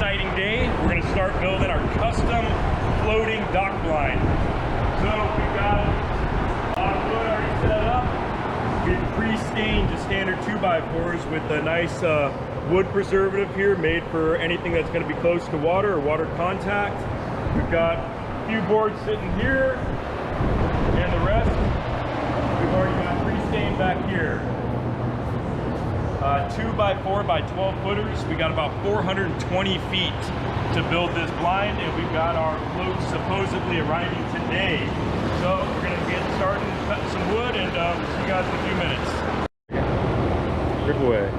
exciting day. We're going to start building our custom floating dock blind. So we've got a lot of wood already set up. We've pre-stained just standard 2x4s with a nice wood preservative here made for anything that's going to be close to water or water contact. We've got a few boards sitting here, and the rest we've already got pre-stained back here. 2x4 by 12 footers. We got about 420 feet to build this blind, and we've got our floats supposedly arriving today. So we're going to get started and cut some wood, and we'll see you guys in a few minutes. Rip away.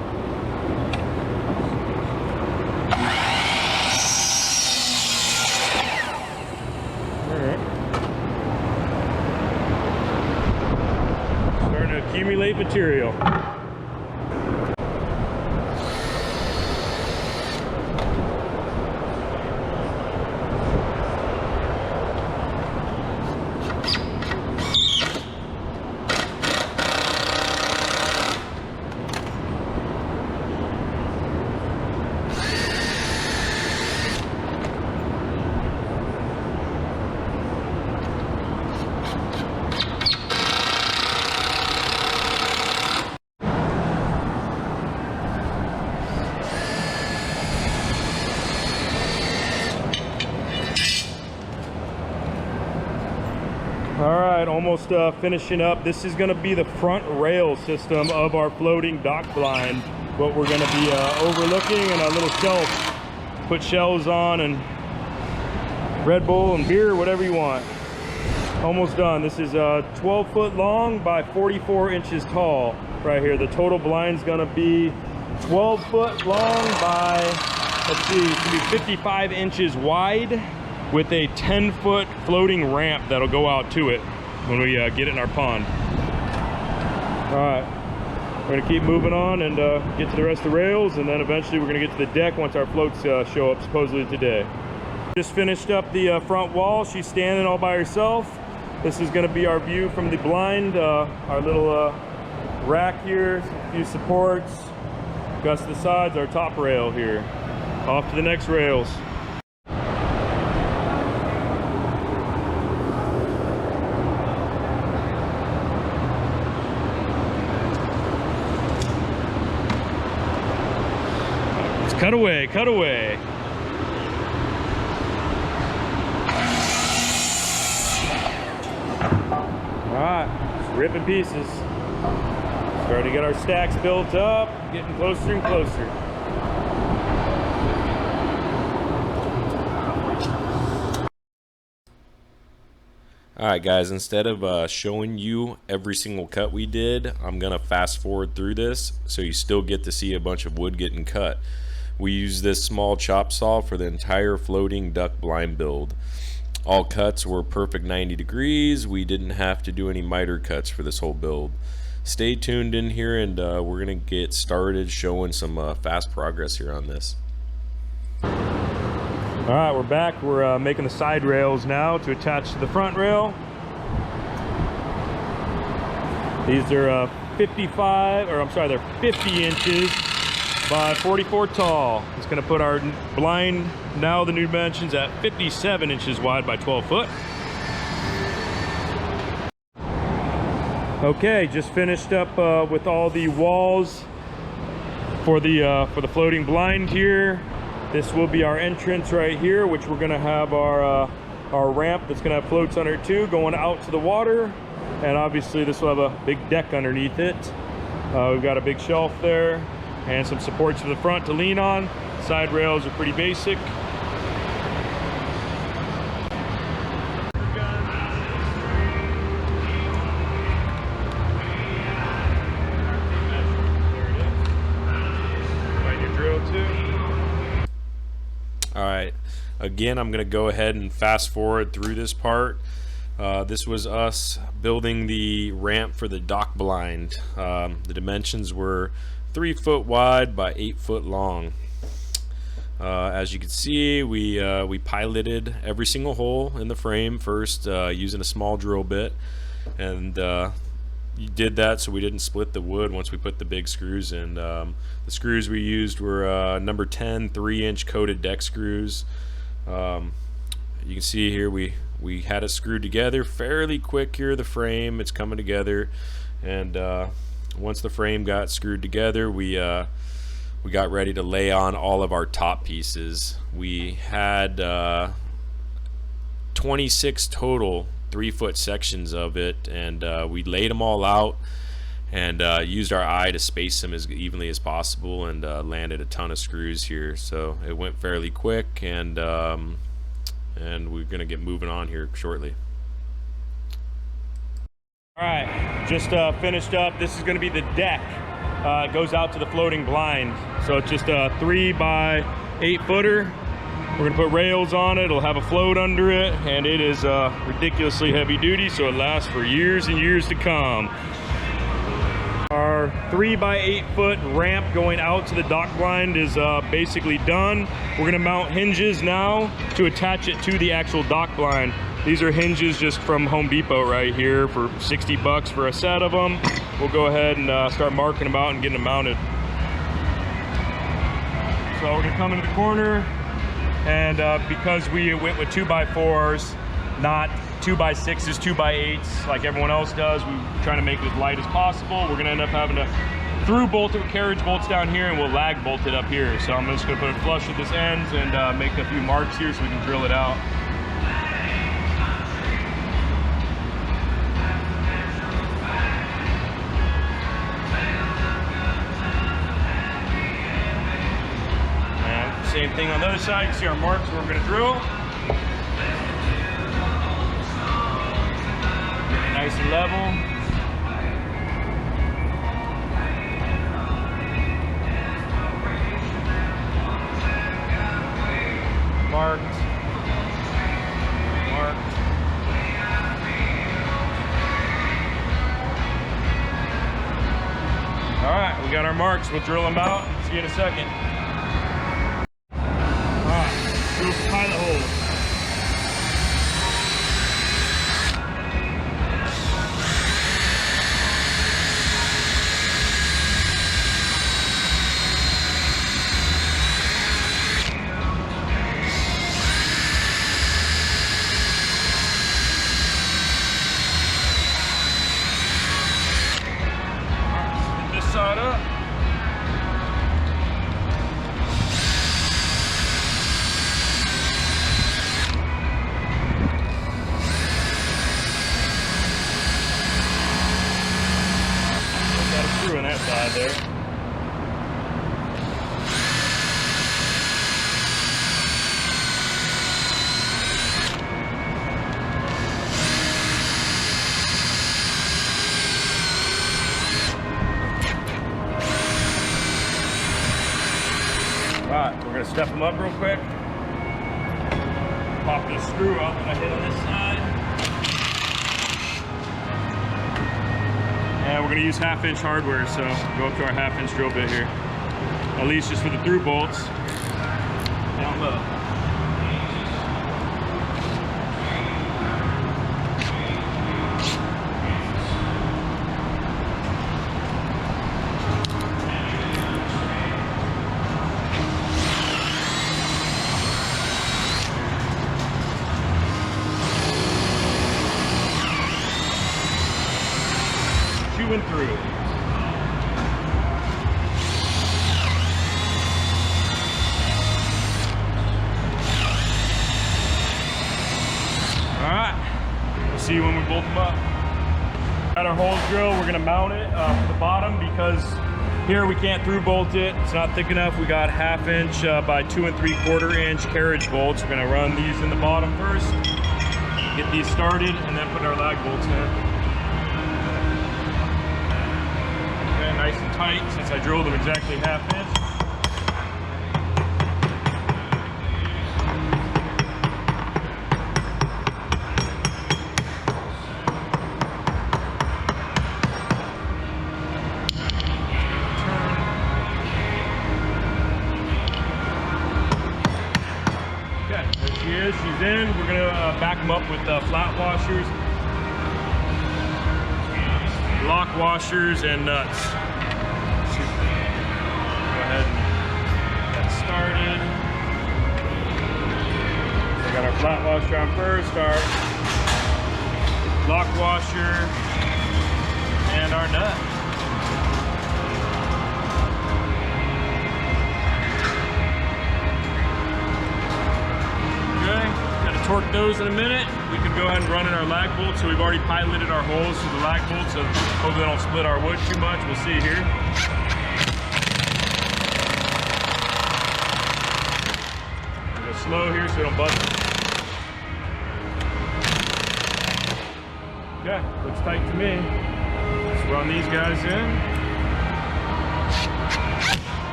All right. Starting to accumulate material. Alright, almost finishing up. This is going to be the front rail system of our floating dock blind. What we're going to be overlooking, and a little shelf. Put shelves on and Red Bull and beer, whatever you want. Almost done. This is 12 foot long by 44 inches tall right here. The total blind's going to be 12 foot long by, let's see, it's going to be 55 inches wide, with a 10-foot floating ramp that'll go out to it when we get it in our pond. All right, we're gonna keep moving on and get to the rest of the rails, and then eventually we're gonna get to the deck once our floats show up supposedly today. Just finished up the front wall. She's standing all by herself. This is gonna be our view from the blind. Our little rack here, a few supports, gust to the sides, our top rail here. Off to the next rails. Cut away, cut away. All right, just ripping pieces. Starting to get our stacks built up, getting closer and closer. All right, guys, instead of showing you every single cut we did, I'm gonna fast forward through this so you still get to see a bunch of wood getting cut. We used this small chop saw for the entire floating duck blind build. All cuts were perfect 90 degrees. We didn't have to do any miter cuts for this whole build. Stay tuned in here, and we're gonna get started showing some fast progress here on this. All right, we're back. We're making the side rails now to attach to the front rail. These are 50 inches by 44 tall. It's going to put our blind, now the new dimensions, at 57 inches wide by 12 foot. Okay, just finished up with all the walls for the floating blind here. This will be our entrance right here, which we're going to have our ramp that's going to have floats under it too, going out to the water, and obviously this will have a big deck underneath it. We've got a big shelf there and some supports to the front to lean on. Side rails are pretty basic. Find your drill too. All right, again, I'm gonna go ahead and fast forward through this part. This was us building the ramp for the dock blind. The dimensions were 3 foot wide by 8 foot long. As you can see, we piloted every single hole in the frame first using a small drill bit, and did that so we didn't split the wood once we put the big screws in. The screws we used were number 10 3-inch coated deck screws. You can see here we had it screwed together fairly quick here. The frame, it's coming together, and once the frame got screwed together, we got ready to lay on all of our top pieces. We had 26 total 3-foot sections of it, and we laid them all out and used our eye to space them as evenly as possible, and landed a ton of screws here. So it went fairly quick, and we're gonna get moving on here shortly. All right, just finished up. This is gonna be the deck. It goes out to the floating blind. So it's just a 3x8 footer. We're gonna put rails on it. It'll have a float under it, and it is ridiculously heavy duty, so it lasts for years and years to come. Our 3x8 foot ramp going out to the dock blind is basically done. We're gonna mount hinges now to attach it to the actual dock blind. These are hinges just from Home Depot right here for 60 bucks for a set of them. We'll go ahead and start marking them out and getting them mounted. So we're gonna come into the corner, and because we went with 2x4s, not 2x6s, 2x8s like everyone else does, we're trying to make it as light as possible. We're gonna end up having to through bolt it with carriage bolts down here, and we'll lag bolt it up here. So I'm just gonna put it flush with this end and make a few marks here so we can drill it out. And same thing on the other side. You see our marks where we're gonna drill. Nice and level. Marked. Marked. All right, we got our marks. We'll drill them out. See you in a second. All right, drill some pilot holes. Side up. Got a screw on that side there. Alright, we're going to step them up real quick. Pop this screw out that I hit on this side. And we're going to use 1/2-inch hardware, so go up to our 1/2-inch drill bit here. At least just for the through bolts. Down low. And through. Alright, we'll see you when we bolt them up. Got our holes drilled. We're going to mount it for the bottom because here we can't through bolt it. It's not thick enough. We got 1/2-inch by 2 3/4-inch carriage bolts. We're going to run these in the bottom first, get these started, and then put our lag bolts in. Nice and tight since I drilled them exactly 1/2-inch. Okay, there she is. She's in. We're going to back them up with flat washers. lock washers and nuts. Go ahead and get started. So I got our flat washer on first, our lock washer, and our nut. Torque those in a minute. We can go ahead and run in our lag bolts. So we've already piloted our holes to the lag bolts, so hopefully they don't split our wood too much. We'll see here. Go slow here so we don't bust it. Okay, looks tight to me. Let's run these guys in.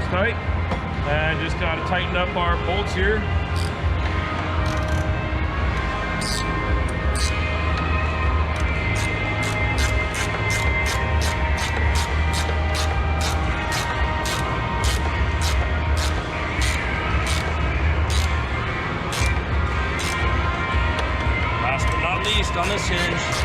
Tight, and just got to tighten up our bolts here. Last but not least on this hinge.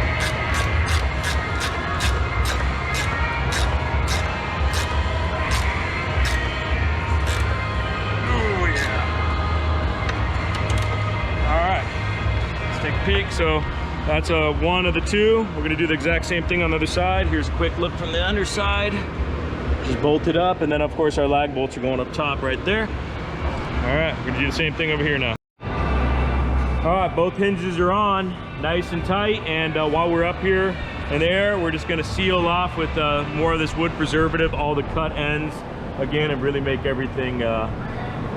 Peak, so that's one of the two. We're gonna do the exact same thing on the other side. Here's a quick look from the underside. Just bolt it up, and then of course our lag bolts are going up top right there. All right, we're gonna do the same thing over here now. All right, both hinges are on, nice and tight, and while we're up here in the air, we're just gonna seal off with more of this wood preservative, all the cut ends, again, and really make everything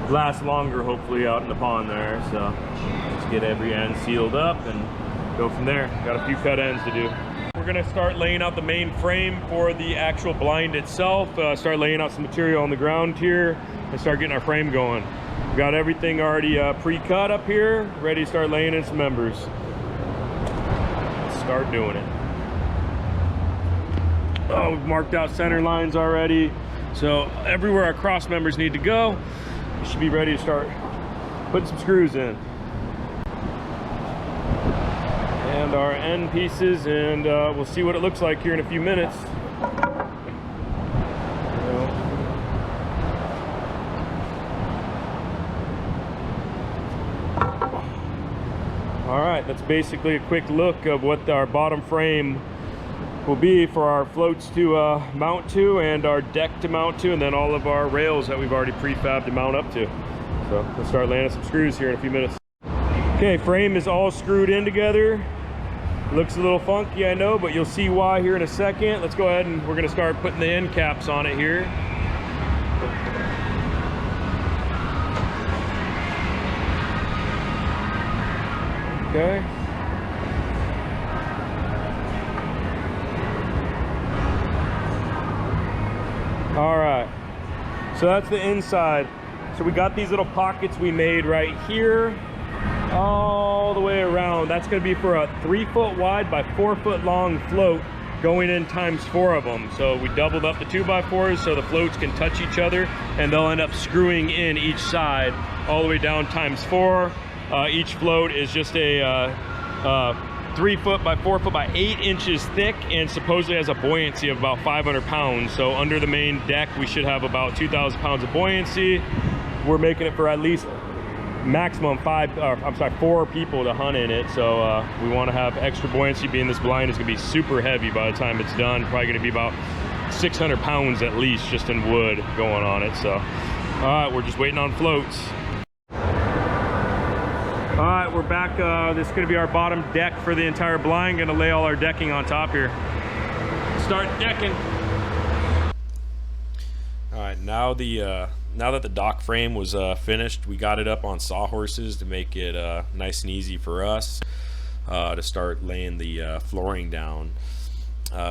last longer, hopefully, out in the pond there. So let's get every end sealed up and go from there. Got a few cut ends to do. We're gonna start laying out the main frame for the actual blind itself, start laying out some material on the ground here, and start getting our frame going. We got everything already pre-cut up here, ready to start laying in some members. Let's start doing it. Oh, we've marked out center lines already. So everywhere our cross members need to go, we should be ready to start putting some screws in. And our end pieces, and we'll see what it looks like here in a few minutes. All right, that's basically a quick look of what our bottom frame will be for our floats to mount to, and our deck to mount to, and then all of our rails that we've already prefabbed to mount up to. So let's start landing some screws here in a few minutes. Okay, frame is all screwed in together. Looks a little funky, I know, but you'll see why here in a second. Let's go ahead and we're gonna start putting the end caps on it here. Okay. All right, so that's the inside. So we got these little pockets we made right here, all the way around. That's gonna be for a 3 foot wide by 4 foot long float going in times 4 of them. So we doubled up the 2x4s so the floats can touch each other, and they'll end up screwing in each side all the way down times 4. Each float is just a 3 foot by 4 foot by 8 inches thick, and supposedly has a buoyancy of about 500 pounds. So under the main deck, we should have about 2,000 pounds of buoyancy. We're making it for at least maximum 4 people to hunt in it. So we want to have extra buoyancy, being this blind is going to be super heavy by the time it's done. Probably going to be about 600 pounds at least just in wood going on it. So all right, we're just waiting on floats. All right, we're back. This is going to be our bottom deck for the entire blind. Going to lay all our decking on top here. Start decking. All right, now that the dock frame was finished, we got it up on sawhorses to make it nice and easy for us to start laying the flooring down.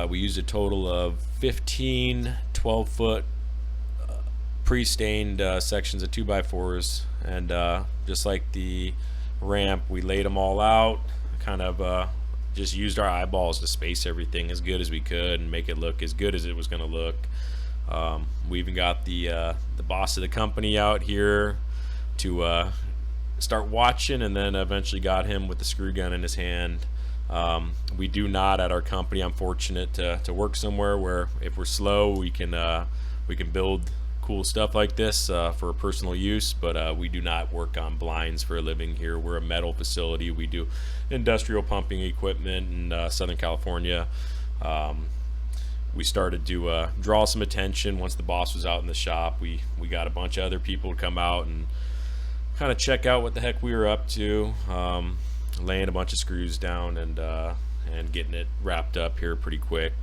We used a total of 15 12-foot pre-stained sections of 2x4s, and just like the ramp, we laid them all out, kind of just used our eyeballs to space everything as good as we could and make it look as good as it was going to look. We even got the boss of the company out here to start watching, and then eventually got him with the screw gun in his hand. We do not at our company. I'm fortunate to work somewhere where if we're slow, we can build cool stuff like this for personal use, but we do not work on blinds for a living here. We're a metal facility. We do industrial pumping equipment in Southern California. We started to draw some attention once the boss was out in the shop. We got a bunch of other people to come out and kind of check out what the heck we were up to, laying a bunch of screws down and getting it wrapped up here pretty quick.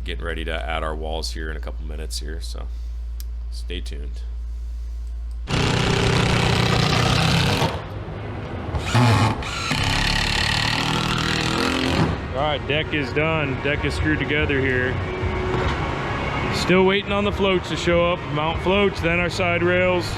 Getting ready to add our walls here in a couple minutes here, so stay tuned. Alright, deck is done. Deck is screwed together here. Still waiting on the floats to show up. Mount floats, then our side rails.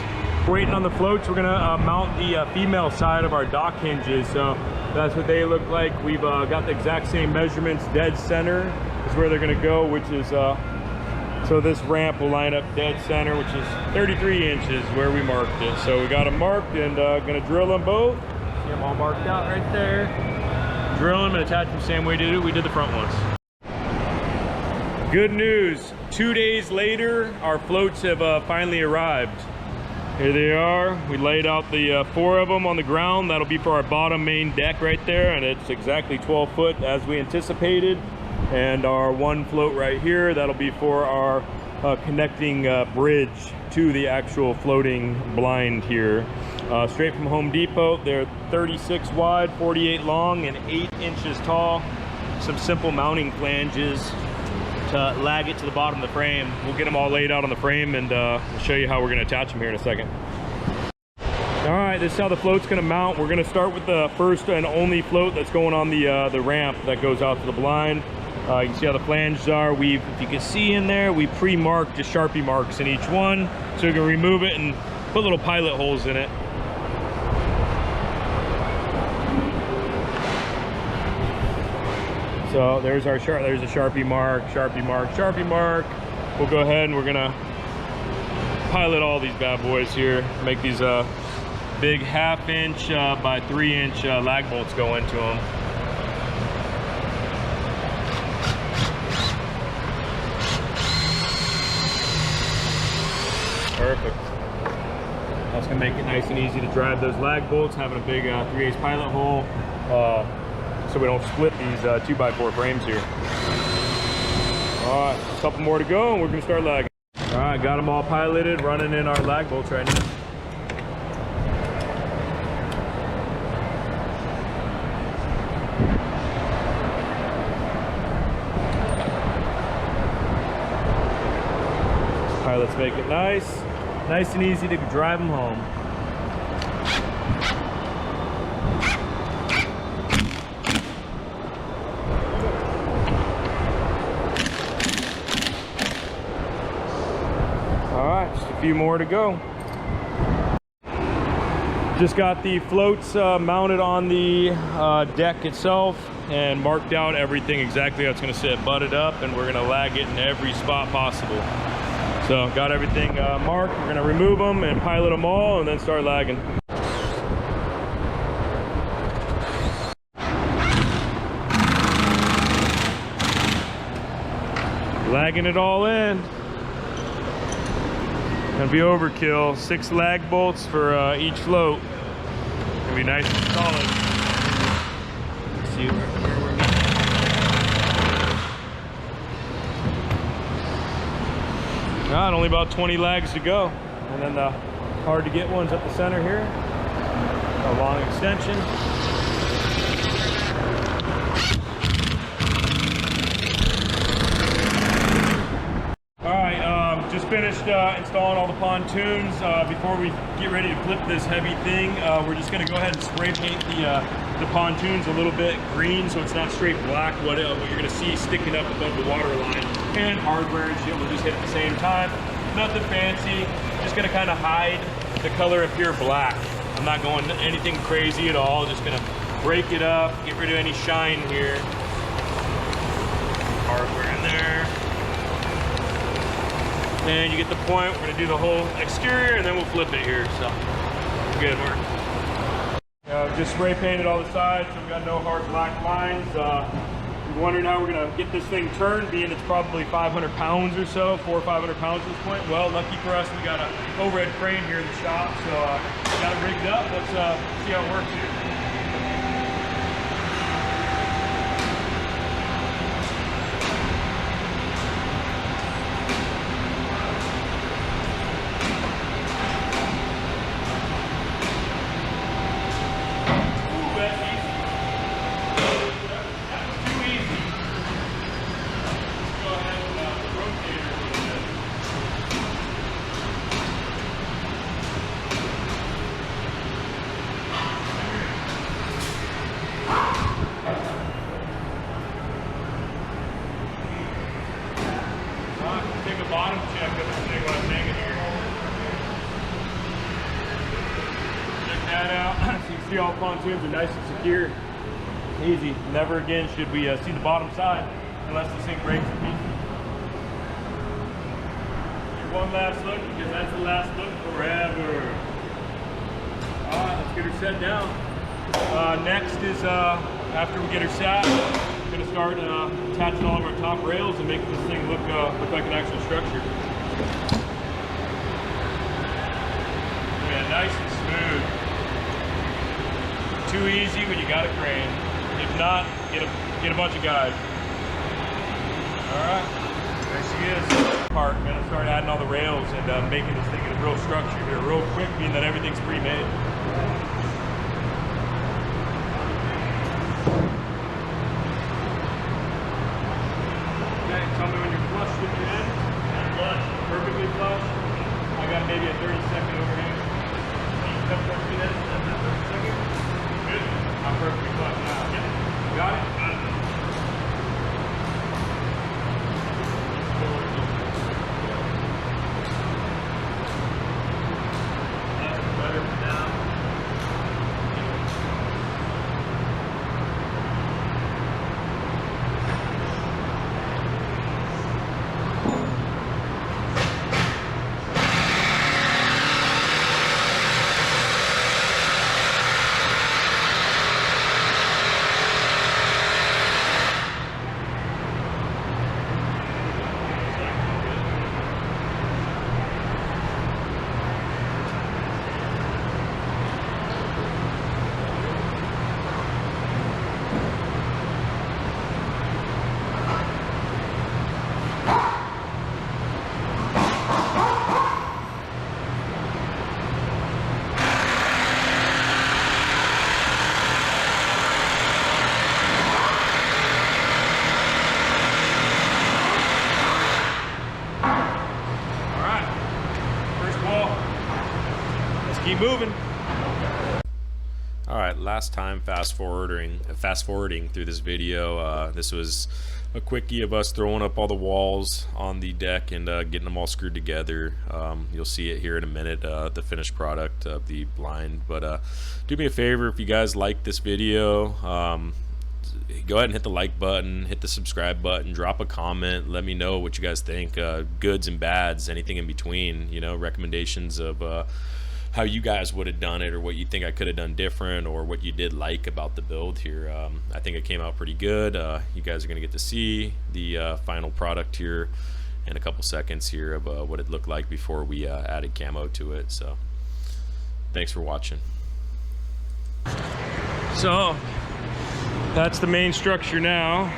We're waiting on the floats. We're gonna mount the female side of our dock hinges. So that's what they look like. We've got the exact same measurements. Dead center is where they're gonna go, which is, so this ramp will line up dead center, which is 33 inches where we marked it. So we got them marked and gonna drill them both. See them all marked out right there. Drill them and attach them the same way we did the front ones. Good news, 2 days later, our floats have finally arrived. Here they are. We laid out the 4 of them on the ground. That'll be for our bottom main deck right there, and it's exactly 12 foot as we anticipated. And our 1 float right here, that'll be for our connecting bridge to the actual floating blind here. Straight from Home Depot. They're 36 wide, 48 long, and 8 inches tall. Some simple mounting flanges to lag it to the bottom of the frame. We'll get them all laid out on the frame, and we'll show you how we're gonna attach them here in a second. All right, this is how the float's gonna mount. We're gonna start with the first and only float that's going on the ramp that goes out to the blind. You can see how the flanges are. If you can see in there, we pre-marked just Sharpie marks in each one, so we can remove it and put little pilot holes in it. So there's a Sharpie mark, Sharpie mark, Sharpie mark. We'll go ahead and we're gonna pilot all these bad boys here. Make these big 1/2 inch by 3 inch lag bolts go into them. Perfect. That's gonna make it nice and easy to drive those lag bolts, having a big 3/8 pilot hole, so we don't split these 2x4 frames here. All right, a couple more to go and we're gonna start lagging. All right, got them all piloted, running in our lag bolts right now. Pilots make it nice and easy to drive them home. All right, just a few more to go. Just got the floats mounted on the deck itself and marked out everything exactly how it's going to sit, butted up, and we're going to lag it in every spot possible. So got everything marked. We're gonna remove them and pilot them all and then start lagging. Lagging it all in. Gonna be overkill. 6 lag bolts for each float. Gonna be nice and solid. Let's see where we're going. Right, only about 20 lags to go. And then the hard to get ones up the center here. A long extension. Alright, just finished installing all the pontoons. Before we get ready to clip this heavy thing, we're just going to go ahead and spray paint the pontoons a little bit green so it's not straight black, what you're going to see sticking up above the water line. And hardware and shit will just hit at the same time. Nothing fancy, just going to kind of hide the color of pure black. I'm not going anything crazy at all, just going to break it up, get rid of any shine here. Hardware in there. And you get the point. We're gonna do the whole exterior and then we'll flip it here. So good work. Just spray painted all the sides, so we got no hard black lines. You're wondering how we're gonna get this thing turned, being it's probably 500 pounds or so, 400 or 500 pounds at this point. Well, lucky for us, we got an overhead crane here in the shop, so got it rigged up. Let's see how it works here. Bottom check of this thing while it's hanging here. Check that out. So you can see all pontoons are nice and secure. Easy. Never again should we see the bottom side unless this thing breaks to pieces. One last look, because that's the last look forever. Alright, let's get her set down. Next is after we get her set, we're going to start attaching all of our top rails and making this thing look like an actual structure. Yeah, nice and smooth. Too easy when you got a crane. If not, get a bunch of guys. All right, there she is. Part, we're going to start adding all the rails and making this thing a real structure here, real quick, being that everything's pre-made. Tell me when you're flush with your end. Flush, perfectly flush. I got maybe a 30-second overhang. Come towards me then. 30 seconds. Good. I'm perfectly flush now. Yep. Got it? That's better now. Keep moving. All right, last time fast forwarding through this video. This was a quickie of us throwing up all the walls on the deck and getting them all screwed together. You'll see it here in a minute, the finished product of the blind. But do me a favor, if you guys like this video, go ahead and hit the like button, hit the subscribe button, drop a comment, let me know what you guys think, goods and bads, anything in between, you know, recommendations of how you guys would have done it, or what you think I could have done different, or what you did like about the build here. I think it came out pretty good. You guys are gonna get to see the final product here in a couple seconds here of what it looked like before we added camo to it. So thanks for watching. So that's the main structure now.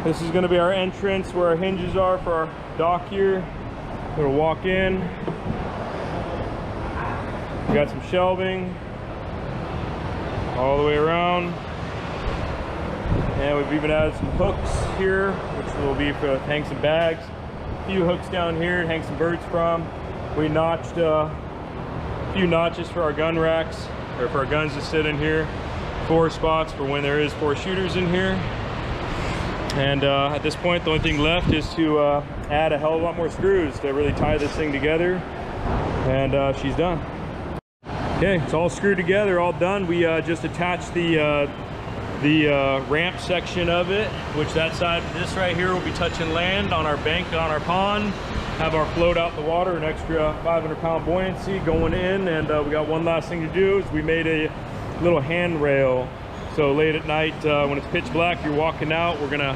This is gonna be our entrance where our hinges are for our dock here. We're gonna walk in. We got some shelving all the way around. And we've even added some hooks here, which will be for hang some bags. A few hooks down here to hang some birds from. We notched a few notches for our gun racks, or for our guns to sit in here. 4 spots for when there is 4 shooters in here. And at this point, the only thing left is to add a hell of a lot more screws to really tie this thing together. And she's done. Okay, it's all screwed together, all done. We just attached the the ramp section of it, which that side, this right here will be touching land on our bank, on our pond. Have our float out the water, an extra 500-pound buoyancy going in. And we got one last thing to do is we made a little handrail. So late at night when it's pitch black, you're walking out, we're gonna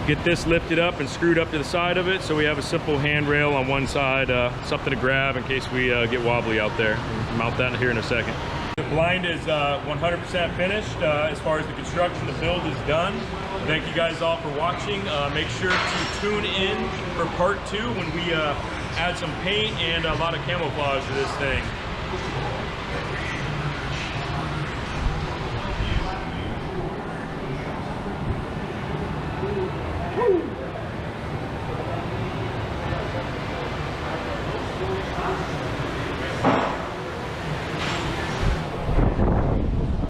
get this lifted up and screwed up to the side of it. So we have a simple handrail on one side, something to grab in case we get wobbly out there. We'll mount that here in a second. The blind is 100% finished. As far as the construction, the build is done. Thank you guys all for watching. Make sure to tune in for part 2 when we add some paint and a lot of camouflage to this thing. Woo!